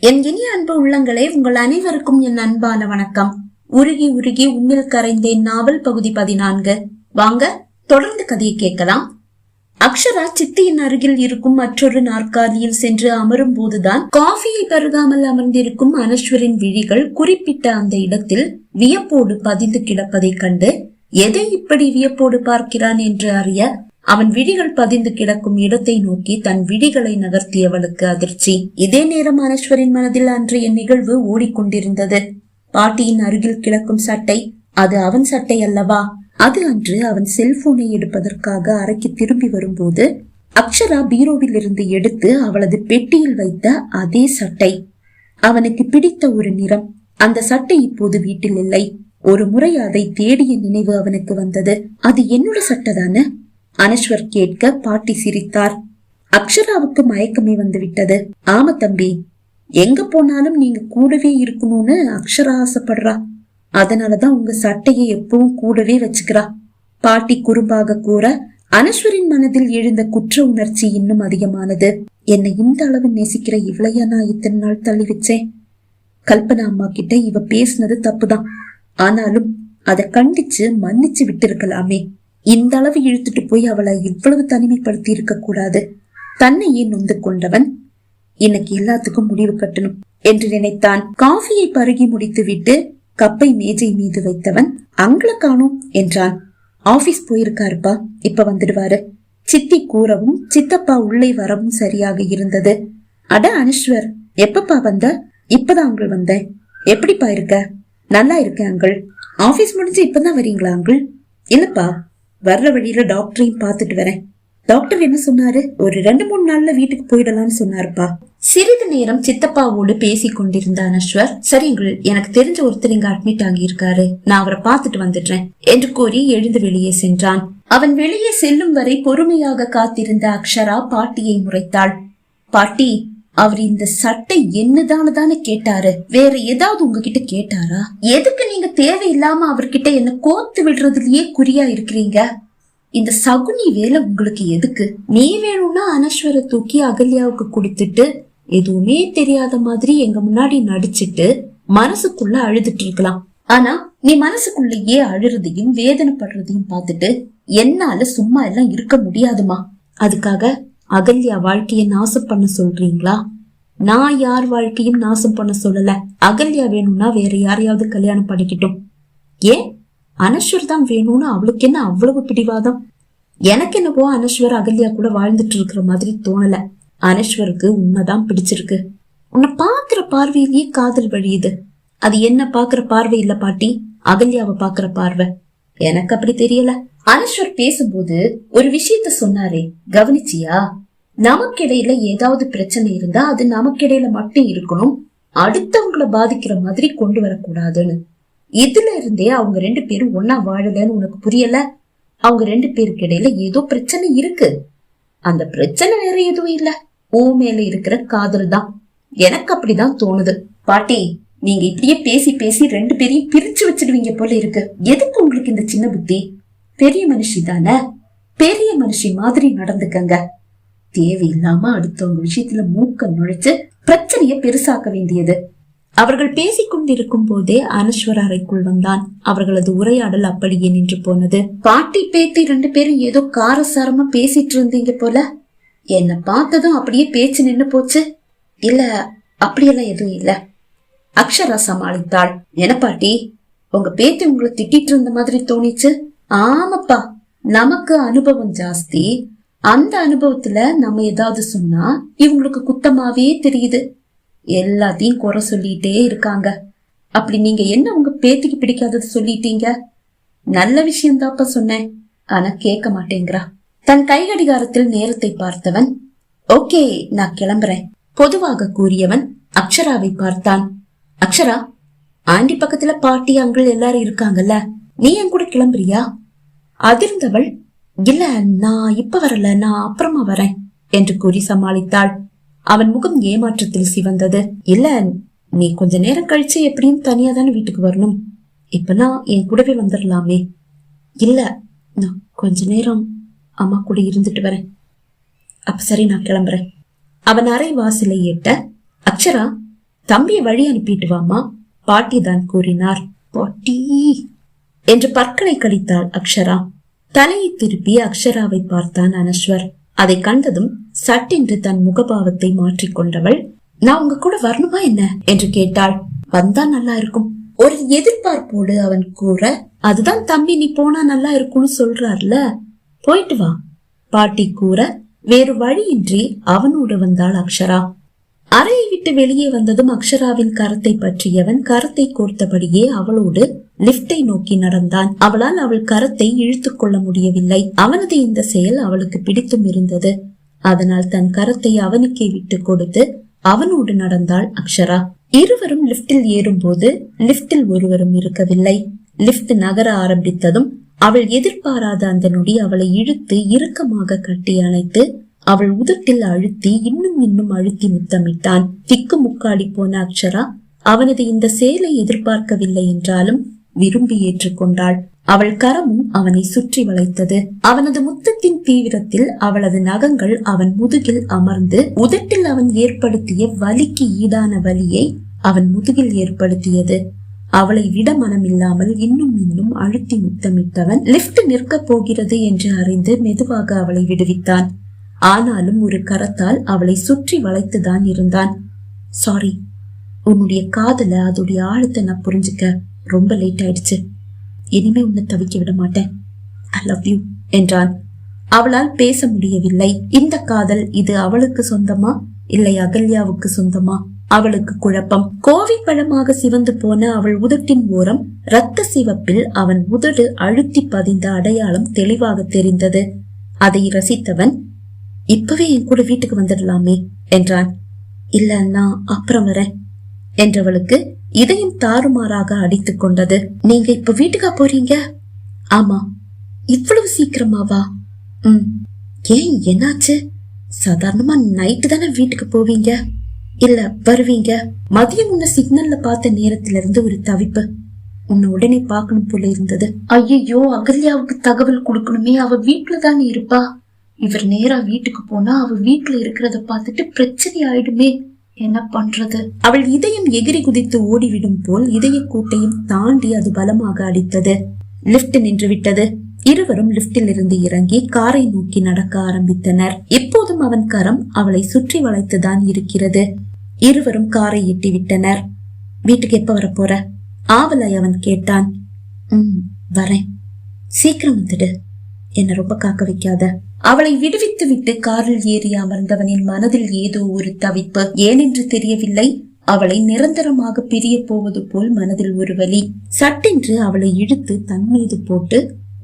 என் இனிய அன்பு உள்ளங்களே, உங்கள் அனைவருக்கும் என் அன்பான வணக்கம். உருகி உருகி உன்னில் கரைந்தேன் நாவல் பகுதி 14. வாங்க தொடர்ந்து கதையை கேட்கலாம். அக்ஷரா சித்தியின் அருகில் இருக்கும் மற்றொரு நாற்காலியில் சென்று அமரும் போதுதான் காஃபியை பருகாமல் அமர்ந்திருக்கும் அனஸ்வரின் விழிகள் குறிப்பிட்ட அந்த இடத்தில் வியப்போடு பதிந்து கிடப்பதை கண்டு எதை இப்படி வியப்போடு பார்க்கிறான் என்று அறிய அவன் விழிகள் பதிந்து கிடக்கும் இடத்தை நோக்கி தன் விழிகளை நகர்த்தியவளுக்கு அதிர்ச்சி. இதே நேரம் அனஸ்வரின் மனதில் அன்றைய நிகழ்வு ஓடிக்கொண்டிருந்தது. பாட்டியின் அருகில் கிடக்கும் சட்டை அது அவன் சட்டை அல்லவா? அது அன்று அவன் செல்போனை எடுப்பதற்காக அறைக்கு திரும்பி வரும்போது அக்ஷரா பீரோவில் இருந்து எடுத்து அவளது பெட்டியில் வைத்த அதே சட்டை. அவனுக்கு பிடித்த ஒரு நிறம். அந்த சட்டை இப்போது வீட்டில் இல்லை. ஒரு முறை அதை தேடிய நினைவு அவனுக்கு வந்தது. அது என்னோட சட்டை தானே? அனஸ்வர் கேட்க பாட்டி சிரித்தார். அக்ஷராவுக்கு மயக்கமே வந்துவிட்டது. ஆமா தம்பி, எங்க போனாலும் நீங்க கூடவே இருக்கணும்னு அக்ஷரா ஆசைப்படுறா. அதனாலதான் உங்க சட்டையை எப்பவும் கூடவே வச்சுக்கிறா. பாட்டி குறும்பாக கூற அனஸ்வரின் மனதில் எழுந்த குற்ற உணர்ச்சி இன்னும் அதிகமானது. என்னை இந்த அளவு நேசிக்கிற இவளையா நான் இத்தனை நாள் தள்ளி வச்சேன்? கல்பனா அம்மா கிட்ட இவ பேசினது தப்புதான். ஆனாலும் அதை கண்டிச்சு மன்னிச்சு விட்டு இருக்கலாமே. இந்த அளவு இழுத்துட்டு போய் அவளை இவ்வளவு தனிமைப்படுத்தி இருக்க கூடாது. தன்னையே நொந்து கொண்டவன் இன்னைக்கு எல்லாத்துக்கும் முடிவு கட்டணும் என்று நினைத்தான். காஃபியை பருகி முடித்து விட்டு கப்பை மேஜை மீது வைத்தவன் அங்கள காணோம் என்றான். ஆபீஸ் போயிருக்காருப்பா, இப்ப வந்துடுவாரு. சித்தி கூறவும் சித்தப்பா உள்ளே வரவும் சரியாக இருந்தது. அட அனஸ்வர், எப்பப்பா வந்த? இப்பதான் அங்கிள் வந்தேன். எப்படிப்பா இருக்க? நல்லா இருக்கேன் அங்கிள். ஆபீஸ் முடிஞ்சு இப்பதான் வரீங்களா அங்கிள்? இல்லப்பா, வர்ற வழியில டாக்டரையும் பாத்துட்டு வரேன். டாக்டர் என்ன சொன்னாரு? ஒரு 2-3 நாள்ல வீட்டுக்கு போயிடலாம்னு சொன்னாருப்பா. சிறிது நேரம் சித்தப்பாவோடு பேசிக் கொண்டிருந்த அனஸ்வர், சரிங்கள், எனக்கு தெரிஞ்ச ஒருத்தர் இங்க அட்மிட் ஆகி இருக்காரு, நான் அவரை பாத்துட்டு வந்துடுறேன் என்று கூறி எழுந்து வெளியே சென்றான். அவன் வெளியே செல்லும் வரை பொறுமையாக காத்திருந்த அக்ஷரா பாட்டியை முறைத்தாள். பாட்டி, அவர் இந்த சட்டை என்னதானு கேட்டாரு, வேற ஏதாவது உங்ககிட்ட கேட்டாரா? எதுக்கு நீங்க தேவையில்லாம அவர்கிட்ட என்ன கோத்து விடுறதுலயே குறியா இருக்கிறீங்க? இந்த சகுனி வேலை உங்களுக்கு எதுக்கு? நீ வேணும்னா அனஸ்வரை தூக்கி அகல்யாவுக்கு கொடுத்துட்டு எதுவுமே தெரியாத மாதிரி எங்க முன்னாடி நடிச்சிட்டு மனசுக்குள்ள அழுதுட்டு இருக்கலாம். ஆனா நீ மனசுக்குள்ளேயே அழுறதையும் வேதனைப்படுறதையும் பார்த்துட்டு என்னால சும்மா எல்லாம் இருக்க முடியாதுமா. அதுக்காக அகல்யா வாழ்க்கைய நாசம் பண்ண சொல்றீங்களா? நான் யார் வாழ்க்கையும் நாசம் பண்ண சொல்லல. அகல்யா வேணும்னா வேற யாரையாவது கல்யாணம் பண்ணிக்கிட்டும். ஏன் அனஸ்வர் தான் வேணும்னு அவளுக்கு என்ன அவ்வளவு பிடிவாதம்? எனக்கு என்னவோ அனஸ்வர் அகல்யா கூட வாழ்ந்துட்டு இருக்கிற மாதிரி தோணல. அனஸ்வருக்கு உண்மைதான் பிடிச்சிருக்கு. உன்னை பாக்குற பார்வையிலேயே காதல் வழியுது. அது என்ன பாக்குற பார்வை இல்ல பாட்டி, அகல்யாவை பாக்குற பார்வை. எனக்கு அப்படி தெரியல. அனஸ்வர் பேசும்போது ஒரு விஷயத்த சொன்னாரே, கவனிச்சியா? நமக்கிடையில ஏதாவது பிரச்சனை இருந்தா அது நமக்கிடையில மட்டும் இருக்கணும், அடுத்தவங்களை பாதிக்கிற மாதிரி கொண்டு வரக்கூடாதுன்னு. இதுல இருந்தே அவங்க 2 பேரும் ஒன்னா வாழலன்னு உனக்கு புரியல? அவங்க 2 பேருக்கு இடையில ஏதோ பிரச்சனை இருக்கு. அந்த பிரச்சனை வேற எதுவும் இல்ல, ஓ மேல இருக்கிற காதல் தான். எனக்கு அப்படிதான் தோணுது. பாட்டி, நீங்க இப்படியே பேசி பேசி 2 பேரையும் பிரிச்சு வச்சிடுவீங்க போல இருக்கு. எதுக்கு உங்களுக்கு இந்த சின்ன புத்தி? பெரிய மனுஷி தானே, பெரிய மனுஷி மாதிரி நடந்துக்கங்க. தேவையில்லாம அடுத்தவங்க விஷயத்துல மூக்க நுழைச்சு பிரச்சனைய பெருசாக்க வேண்டியது. அவர்கள் பேசிக் கொண்டிருக்கும் போதே அனஸ்வர் அறைக்குள் வந்தான். அவர்களது உரையாடல் அப்படியே நின்று போனது. பாட்டி பேத்தி 2 பேரும் ஏதோ காரசாரமா பேசிட்டு இருந்தீங்க போல. என்ன பார்த்ததும் அப்படியே பேச்சு நின்னு போச்சு. இல்ல, அப்படியெல்லாம் எதுவும் இல்ல. அக்ஷரா சமாளித்தாள். என்ன பாட்டி, உங்க பேத்தி உங்களை திட்டிட்டு இருந்த மாதிரி தோணிச்சு? ஆமாப்பா, நமக்கு அனுபவம் ஜாஸ்தி. அந்த அனுபவத்துல நம்ம ஏதாவது சொன்னா இவங்களுக்கு குத்தமாவே தெரியுது. எல்லாத்தையும் குறை சொல்லிட்டே இருக்காங்க. அப்படி நீங்க என்ன உங்க பேத்திக்கு பிடிக்காதது சொல்லிட்டீங்க? நல்ல விஷயம் தாப்பா சொன்னேன், ஆனா கேட்க மாட்டேங்கிறா. தன் கை கடிகாரத்தில் நேரத்தை பார்த்தவன், ஓகே நான் கிளம்புறேன் பொதுவாக கூறியவன் அக்ஷராவை பார்த்தான். அக்ஷரா, ஆண்டி பக்கத்துல பாட்டி அங்கிள் எல்லாரும் இருக்காங்கல்ல, நீ என் கூட கிளம்புறியா? அதிர்ந்தவள், இல்ல நான் இப்ப வரல, நான் அப்புறமா வரேன் என்று கூறி சமாளித்தாள். அவன் முகம் ஏமாற்றத்தில் சிவந்தது. இல்ல, நீ கொஞ்ச நேரம் கழிச்சு எப்படியும் தனியா தானே வீட்டுக்கு வரணும், இப்பனா என் கூடவே வந்துடலாமே. இல்ல, நான் கொஞ்ச நேரம் அம்மா கூட இருந்துட்டு வரேன். அப்ப சரி, நான் கிளம்புறேன். அவன் அறை வாசலை எட்ட, அக்ஷரா தம்பியை வழி அனுப்பிட்டு வாமா, பாட்டி தான் கூறினார். பாட்டி என்று பற்களை கடித்தாள் அக்ஷரா. தலையை திருப்பி அக்ஷராவை பார்த்தான் அனஸ்வர். அதை கண்டதும் சட்டென்று தன் முகபாவத்தை மாற்றிக்கொண்டவள், நான் உங்க கூட வரணுமா என்ன என்று கேட்டாள். வந்தா நல்லா இருக்கும், ஒரு எதிர்பார்ப்போடு அவன் கூற, அதுதான் தம்பி நீ போனா நல்லா இருக்கும்னு சொல்றார்ல, போயிட்டு வா பாட்டி கூற, வேறு வழியின்றி அவனோடு வந்தாள் அக்ஷரா. அறையை விட்டு வெளியே வந்ததும் அக்ஷராவின் கரத்தை பற்றியவன் கரத்தை கோர்த்தபடியே அவளோடு லிப்டை நோக்கி நடந்தான். அவளால் அவள் கரத்தை இழுத்துக் கொள்ள முடியவில்லை. அவனது இந்த செயல் அவளுக்கு பிடித்தும் இருந்தது. அதனால் தன் கரத்தை அவனுக்கே விட்டு கொடுத்து அவனோடு நடந்தாள் அக்ஷரா. இருவரும் லிப்டில் ஏறும்போது லிப்டில் ஒருவரும் இருக்கவில்லை. லிப்ட் நகர ஆரம்பித்ததும் அவள் எதிர்பாராத அந்த நொடி அவளை இழுத்து இறுக்கமாக கட்டி அணைத்து அவள் உதட்டில் அழுத்தி இன்னும் அழுத்தி முத்தமிட்டான். திக்கு முக்காடி போன அக்ஷரா அவனது இந்த செயலை எதிர்பார்க்கவில்லை என்றாலும் விரும்பி ஏற்றுக்கொண்டாள். அவள் கரமும் அவனை சுற்றி வளைத்தது. அவனது முத்தத்தின் தீவிரத்தில் அவளது நகங்கள் அவன் முதுகில் அமர்ந்து உதட்டில் அவன் ஏற்படுத்திய வலிக்கு ஈடான வலியை அவன் முதுகில் ஏற்படுத்தியது. அவளை விட மனமில்லாமல் இன்னும் அழுத்தி முத்தமிட்டவன் லிப்ட் நிற்க போகிறது என்று அறிந்து மெதுவாக அவளை விடுவித்தான். ஆனாலும் ஒரு கரத்தால் அவளை சுற்றி வளைத்துதான் இருந்தான். சாரி, உன்னுடைய காதல அதோடைய ஆழத்தை நான் புரிஞ்சுக்க ரொம்ப லேட் ஆயிடுச்சு. இனிமே உன்னை தவிக்க விட மாட்டேன். ஐ லவ் யூ என்றான். அவளால் பேச முடியவில்லை. இந்த காதல் இது அவளுக்கு சொந்தமா இல்லை அகல்யாவுக்கு சொந்தமா? அவளுக்கு குழப்பம். கோவை பழமாக சிவந்து போன அவள் உதட்டின் ஓரம் இரத்த சிவப்பில் அவன் உதடு அழுத்தி பதிந்த அடையாளம் தெளிவாக தெரிந்தது. அதை ரசித்தவன், இப்பவே என் கூட வீட்டுக்கு வந்துடலாமே என்றான். இல்ல, நான் அப்புறம் வரேன் என்றவளுக்கு இதயம் தாறுமாறாக அடித்துக் கொண்டது. நீங்க இப்ப வீட்டுக்கா போறீங்க? ஆமா. இவ்வளவு சீக்கிரமாவா? ஏன், என்னாச்சு? சாதாரணமா நைட்டு தானே வீட்டுக்கு போவீங்க? இல்ல, வருவீங்க. மதியம் உன்ன சிக்னல்ல பார்த்த நேரத்துல இருந்து ஒரு தவிப்பு. உன்னை உடனே பாக்கணும் போல இருந்தது. ஐயோ, அகல்யாவுக்கு தகவல் கொடுக்கணுமே, அவ வீட்டுலதானே இருப்பா. இவர் நேரா வீட்டுக்கு போனா அவ வீட்டுல இருக்கிறத பார்த்துட்டு பிரச்சனை ஆயிடுமே, என்ன பண்றது? அவள் இதயம் எகிரி குதித்து ஓடிவிடும் போல் இதய கூட்டையும் தாண்டி அது பலமாக அடித்தது. லிப்ட் நின்று விட்டது. இருவரும் லிப்டில் இருந்து இறங்கி காரை நோக்கி நடக்க ஆரம்பித்தனர். இப்போதும் அவன் கரம் அவளை சுற்றி வளைத்துதான் இருக்கிறது. இருவரும் காரை எட்டி விட்டனர். வீட்டுக்கு எப்ப வர போற? ஆவலை அவன் கேட்டான். வரேன், சீக்கிரம் வந்துடு, என்ன ரொம்ப காக்க வைக்காத. அவளை விடுவித்து விட்டு காரில் ஏறி அமர்ந்தவனின் மனதில் ஏதோ ஒரு தவிப்பு. ஏனென்று தெரியவில்லை, அவளை நிரந்தரமாக பிரிய போவது போல் மனதில் ஒரு வலி. சட்டென்று அவளை இழுத்து தன் மீது போட்டு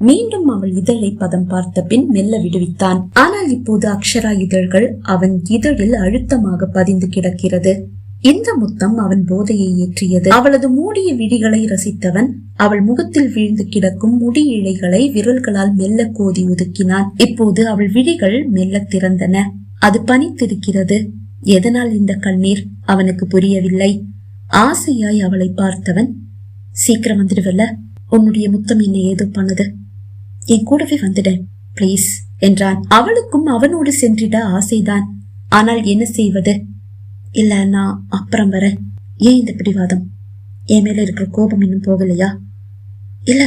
மீண்டும் அவள் இதழை பதம் பார்த்த பின் மெல்ல விடுவித்தான். ஆனால் இப்போது அக்ஷரா இதழ்கள் அவன் இதழில் அழுத்தமாக பதிந்து கிடக்கிறது. இந்த முத்தம் அவன் போதையை ஏற்றியது. அவளது மூடிய விழிகளை ரசித்தவன் அவள் முகத்தில் வீழ்ந்து கிடக்கும் முடி இழைகளை விரல்களால் மெல்ல கோதி ஒதுக்கினான். இப்போது அவள் விழிகள் மெல்ல திறந்தன. அது பனித்திருக்கிறது. எதனால் இந்த கண்ணீர் அவனுக்கு புரியவில்லை. ஆசையாய் அவளை பார்த்தவன், சீக்கிரம் வந்துடுவல்ல, உன்னுடைய முத்தம் என்ன ஏதோ பண்ணுது, என் கூடவே வந்துட பிளீஸ் என்றான். அவளுக்கும் அவனோடு சென்றிட ஆசைதான். ஆனால் என்ன செய்வது? இல்ல, நான் அப்புறம் வரேன். ஏன் இந்த பிடிவாதம்? என் மேல இருக்கிற கோபம் இன்னும் போகலையா? இல்ல,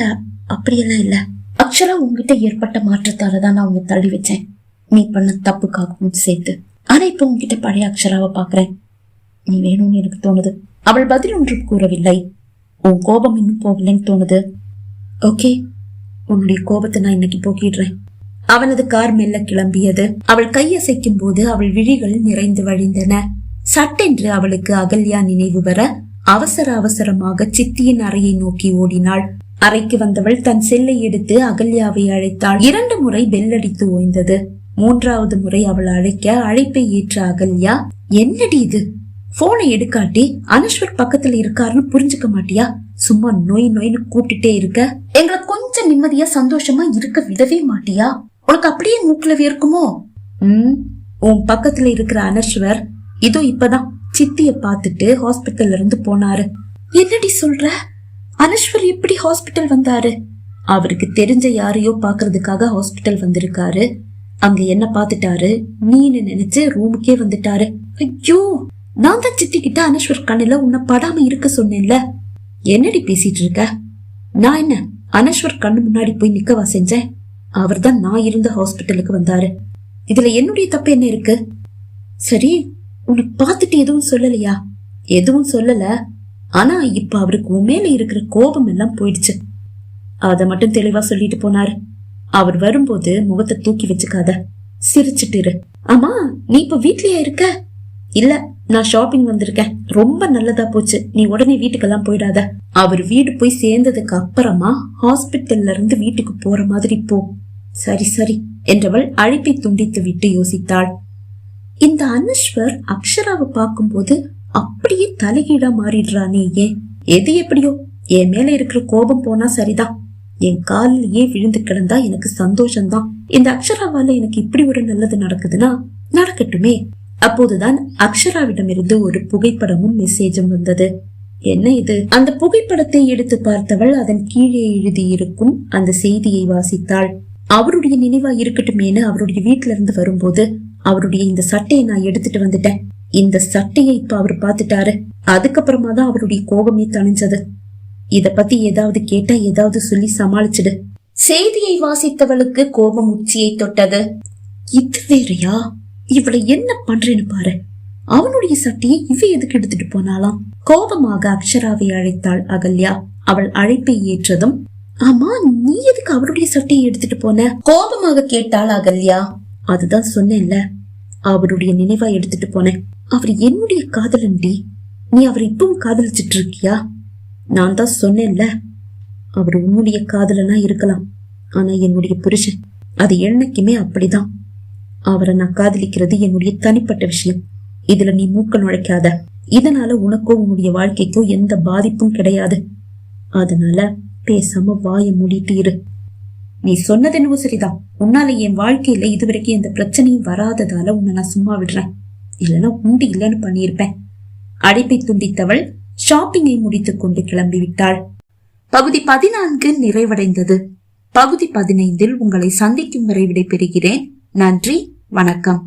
அப்படியெல்லாம் இல்ல. அக்ஷரா, உங்ககிட்ட ஏற்பட்ட மாற்றத்தாலதான் நான் உன்னை தள்ளி வச்சேன், நீ பண்ண தப்புக்காகவும் சேர்த்து. ஆனா இப்ப உங்ககிட்ட பழைய அக்ஷராவை பாக்குறேன், நீ வேணும்னு எனக்கு தோணுது. அவள் பதில் ஒன்றும் கூறவில்லை. உன் கோபம் இன்னும் போகலன்னு தோணுது. ஓகே, உன்னுடைய கோபத்தை நான் இன்னைக்கு போக்கிடுறேன். அவனது கார் மெல்ல கிளம்பியது. அவள் கையசைக்கும் போது அவள் விழிகள் நிறைந்து வழிந்தன. சட்டென்று அவளுக்கு அகல்யா நினைவு வர அவசரமாக சித்தியின் அறையை நோக்கி ஓடினாள். அறைக்கு வந்தவள் தன் செல்லை எடுத்து அகல்யாவை அழைத்தாள். 2 முறை பெல் அடித்து ஓய்ந்தது. 3வது முறை அவள் அழைக்க அழைப்பை ஏற்ற அகல்யா, என்னடி இது, போனை எடுக்காட்டி அனஸ்வர் பக்கத்துல இருக்காருன்னு புரிஞ்சுக்க மாட்டியா? சும்மா நோய்னு கூப்பிட்டுட்டே இருக்க. எங்களை கொஞ்சம் நிம்மதியா சந்தோஷமா இருக்க விடவே மாட்டியா? உனக்கு அப்படியே மூக்குல வேர்க்குமோ? உன் பக்கத்துல இருக்கிற அனஸ்வர் இதோ இப்பதான் சித்திய பாத்துட்டு ஹாஸ்பிட்டல்ல இருந்து போனாரு. என்னடி சொல்ற? அனஸ்வர் எப்படி ஹாஸ்பிட்டல் வந்தாரு? அவருக்கு தெரிஞ்ச யாரையோ பாக்குறதுக்காக ஹாஸ்பிட்டல் வந்திருக்காரு. அங்க என்ன பாத்துட்டாரு, நீன்னு நினைச்சு ரூமுக்கே வந்துட்டாரு. ஐயோ, நான் தான் சித்தி கிட்ட அனஸ்வர் கண்ணுல உன்னை படாம இருக்க சொன்னேன்ல. என்னடி பேசிட்டு இருக்க? நான் என்ன அனஸ்வர் கண்ணு முன்னாடி போய் நிக்கவா செஞ்சேன்? அவர் தான் நான் இருந்த ஹாஸ்பிட்டலுக்கு வந்தாரு. இதுல என்னுடைய தப்பு என்ன இருக்கு? சரி, உனக்கு பார்த்துட்டு எதுவும் சொல்லலையா? எதுவும் சொல்லல. ஆனா இப்ப அவருக்கு உண்மையில இருக்கிற கோபம் எல்லாம் போயிடுச்சு. அத மட்டும் தெளிவா சொல்லிட்டு போனாரு. அவர் வரும்போது முகத்தை தூக்கி வச்சுக்காத, சிரிச்சுட்டு இரு. ஆமா, நீ இப்ப வீட்லயா இருக்க? இல்ல, நான் ஷாப்பிங் வந்திருக்கேன். ரொம்ப நல்லதா போச்சு. நீ உடனே வீட்டுக்கெல்லாம் போயிடாத. அவர் வீடு போய் சேர்ந்ததுக்கு அப்புறமா ஹாஸ்பிட்டல்ல இருந்து வீட்டுக்கு போற மாதிரி போ. சரி சரி என்றவள் அழைப்பை துண்டித்து விட்டு யோசித்தாள். இந்த அனஸ்வர் அக்ஷராவை பார்க்கும்போது அப்படியே தலைகீழா மாறிடுறானே. ஏன்? எது எப்படியோ என் மேல இருக்கிற கோபம் போனா சரிதான். என் காலிலேயே விழுந்து கிடந்தா எனக்கு சந்தோஷம்தான். இந்த அக்ஷராவால எனக்கு இப்படி ஒரு நல்லது நடக்குதுன்னா நடக்கட்டுமே. அப்போதுதான் அக்ஷராவிடமிருந்து ஒரு புகைப்படமும் மெசேஜும் வந்தது. என்ன இது? அந்த புகைப்படத்தை எடுத்து பார்த்தவள் அதன் கீழே எழுதி இருக்கும் அந்த செய்தியை வாசித்தாள். அவருடைய நினைவா இருக்கட்டுமேனு அவருடைய வீட்டுல இருந்து வரும்போது அவருடைய இந்த சட்டையை நான் எடுத்துட்டு வந்துட்டேன். இந்த சட்டையை இப்ப அவர் பாத்துட்டாரு. அதுக்கப்புறமா தான் அவருடைய கோபமே தணிஞ்சது. இத பத்தி ஏதாவது கேட்டா ஏதாவது சொல்லி சமாளிச்சிடு. செய்தியை வாசித்தவளுக்கு கோபம் உச்சியை தொட்டது. இது வேறையா? இவளை என்ன பண்றேன்னு பாரு. அவனுடைய சட்டையை இவ எதுக்கு எடுத்துட்டு போனாலாம்? கோபமாக அக்ஷராவை அழைத்தாள் அகல்யா. அவள் அழைப்பை ஏற்றதும், ஆமா, நீ எதுக்கு அவருடைய சட்டையை எடுத்துட்டு போன? கோபமாக கேட்டாள் அகல்யா. அதுதான் சொன்னேன்ல, அவருடைய நினைவா எடுத்துட்டு போனேன். அவர் என்னுடைய காதலன்டி. நீ அவரை இப்பவும் காதலிச்சிட்டு இருக்கியா? நான் தான் சொன்னேன்ல, அவர் உன்னுடைய காதலனா இருக்கலாம், ஆனா என்னுடைய புருஷன் அது என்னைக்குமே அப்படிதான். அவரை நான் காதலிக்கிறது என்னுடைய தனிப்பட்ட விஷயம். இதுல நீ மூக்க நுழைக்காத. இதனால உனக்கோ உன்னுடைய வாழ்க்கைக்கோ எந்த பாதிப்பும் கிடையாது. அதனால பேசாம வாயை மூடிட்டு இரு. நீ சொன்னது என்னவோ சரிதான். உன்னால என் வாழ்க்கையில இதுவரைக்கும் எந்த பிரச்சனையும் வராததால உன்னை நான் சும்மா விடுறேன். இல்லைன்னா உண்டு இல்லைன்னு பண்ணியிருப்பேன். அழைப்பை துண்டித்தவள் ஷாப்பிங்கை முடித்துக் கொண்டு கிளம்பிவிட்டாள். பகுதி 14 நிறைவடைந்தது. பகுதி 15 உங்களை சந்திக்கும் வரை விடைபெறுகிறேன். நன்றி, வணக்கம்.